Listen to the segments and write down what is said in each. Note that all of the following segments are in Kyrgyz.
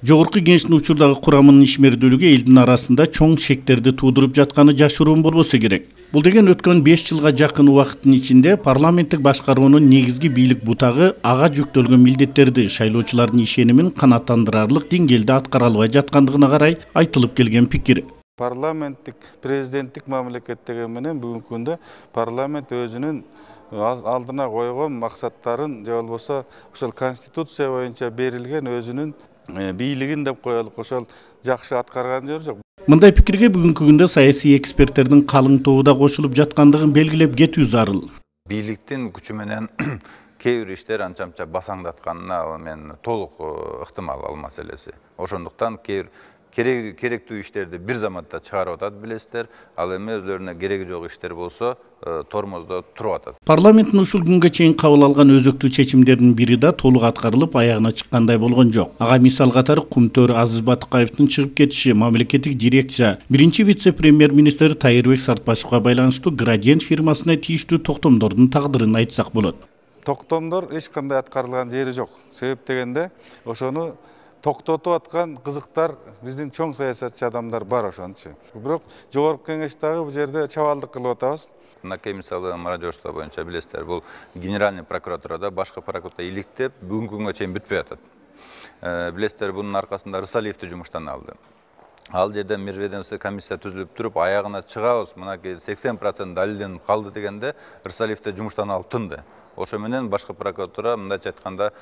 Жогорку кеңештин учурдагы курамынын ишмердүүлүгү элдин арасында чоң шектерди туудуруп жатканы жашыруун болбосо керек. Бул деген өткөн 5 жылга жакын убакыттын ичинде парламенттик башкаруунун негизги бийлик бутагы ага жүктөлгөн милдеттерди шайлоочулардын ишенимин канааттандырарлык деңгээлде аткара албай жаткандыгына карай айтылып келген пикир. Парламенттик президенттик мамлекет деген менен бүгүнкү күндө парламент өзүнүн алдына койгон максаттарын же болбосо ошол конституция боюнча берилген өзүнүн бийлигин деп коелук, ошол жакшы аткарган жери жок. Мындай пикирге бүгүнкү күндө саясий эксперттердин калың тобу да кошулуп жаткандыгын белгилеп кетүү зарыл. Бийликтин күчү менен кээ бир иштер анча басаңдатканына мен толук ыктымал ал маселеси. Ошондуктан керектүү иштерди бир заматта чыгарып атат билесиздер, ал эми өзлөрүнө кереги жок иштер болсо тормоздо туруп атат. Парламенттин ушул күнгө чейин кабыл алган өзөктүү чечимдердин бири да толук аткарылып аягына чыккандай болгон жок. Ага мисал катары Кумтөр Азиз Батыкаевдин чыгып кетиши, мамлекеттик дирекция биринчи вице-премьер-министр Тайырбек Сартбашевга байланыштуу Градиент фирмасына тийиштүү токтомдордун тагдырын айтсак болот. Токтомдор эч кандай аткарылган жери жок. Себеп дегенде ошону токтотуп аткан кызыктар биздин чоң саясатчы адамдар бар ошончу. Бирок жогорку кеңеш дагы бул жерде чабалдык кылып атабыз. Мынакей мисалы мародерство боюнча билесиздер, бул генеральный прокуратурада башкы прокуратура иликтеп бүгүнкү күнгө чейин бүтпөй атат. Билесиздер, бунун аркасында Рысалиевди жумуштан алды. Ал жерде межведомство комиссия түзүлүп туруп аягына чыгабыз, мынакей 80% далилденип калды дегенде Рысалиевди жумуштан алып тынды. Ошо менен башкы прокуратура мындайча айтканда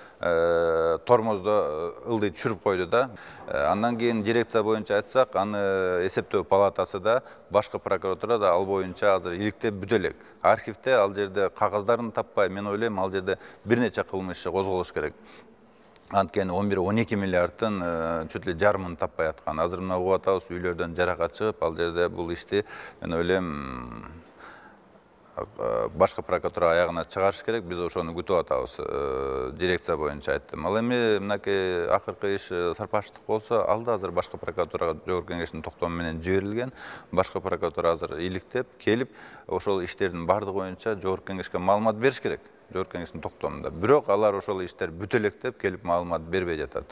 тормоздо ылдый түшүрүп койду да. Андан кийин дирекция боюнча айтсак, аны эсептөө палатасы да башкы прокуратура да ал боюнча азыр иликтеп бүтө элек. Архивде ал жерде кагаздарын таппай, мен ойлойм ал жерде бир нече кылмыш иши козголуш керек. Анткени 11-12 миллиардтын чөт эле жарымын таппай аткан. Азыр мына угуп атабыз, үйлөрдөн жаракат чыгып, ал жерде бул ишти мен ойлойм башкы прокуратура аягына чыгарыш керек. Биз ошону күтүп атабыз. Дирекция боюнча айттым. Ал эми мынакей акыркы иш Сарпаштык болсо, ал да азыр башкы прокуратурага жогорку кеңештин токтому менен жиберилген. Башкы прокуратура азыр иликтеп келип, ошол иштердин бардыгы боюнча жогорку кеңешке маалымат бериш керек. Жогорку кеңештин токтомунда. Бирок алар ошол иштер бүтө элек деп келип маалымат бербей жатат.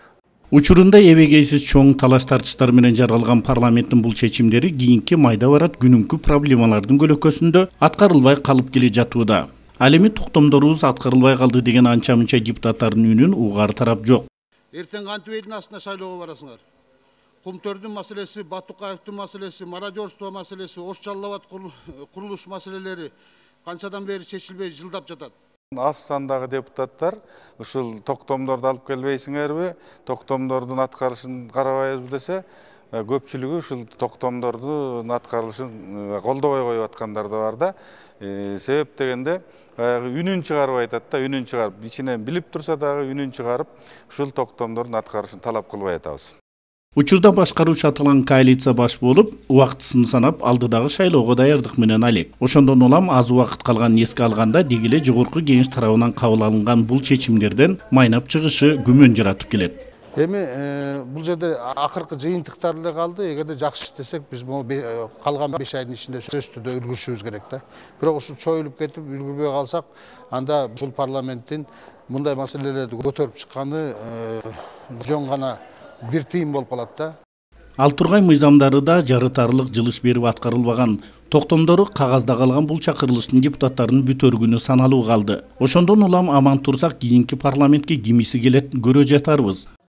Учурунда эбегейсиз чоң талаш тартыштар менен жаралган парламенттин бул чечимдери кийинки майда барат күнүмкү проблемалардын көлөкөсүндө аткарылбай калып келе жатууда. Ал эми токтомдорубуз аткарылбай калды деген анча-мынча депутаттардын үнүн угар тарап жок. Эртең кантип элдин астына шайлоого барасыңар? Кумтөрдүн маселеси, Батыкаевдин маселеси, мародерство маселеси, Ош Жалал Абад курулуш маселелери канчадан бери чечилбей жылдап жатат. Аз сандагы депутаттар ушул токтомдорду алып келбейсиңерби, токтомдордун аткарышын карабайбыз десе, көпчүлүгү ушул токтомдордун аткарылышын колдобой коюп аткандар да бар да. Себеп дегенде үнүн чыгарып айтат да, үнүн чыгарып, ичинен билип турса дагы үнүн чыгарып, ушул токтомдордун аткарышын талап кылбай атабыз. Учурда башкаруучу аталган коалиция баш болуп, убактысын санап алдыдагы шайлоого даярдык менен алек. Ошондон улам аз убакыт калганын эске алганда деги эле жогорку кеңеш тарабынан кабыл алынган бул чечимдерден майнап чыгышы күмөн жаратып келет. Эми бул жерде акыркы жыйынтыктар эле калды. Эгерде жакшы иштесек, биз калган 5 айдын ичинде сөз түрдө үлгүрүшүбүз керек да. Бирок ушул чоюлуп кетип үлгүрбөй калсак, анда бул парламенттин мындай маселелерди көтөрүп чыкканы жөн гана бир тыйын болуп калат да. Ал тургай мыйзамдары да жарытарлык жылыш берип аткарылбаган. Токтомдору кагазда калган бул чакырылыштын депутаттардын бүтөргүнү саналуу калды. Ошондон улам аман турсак, кийинки парламентке кимиси келет көрө жатарбыз.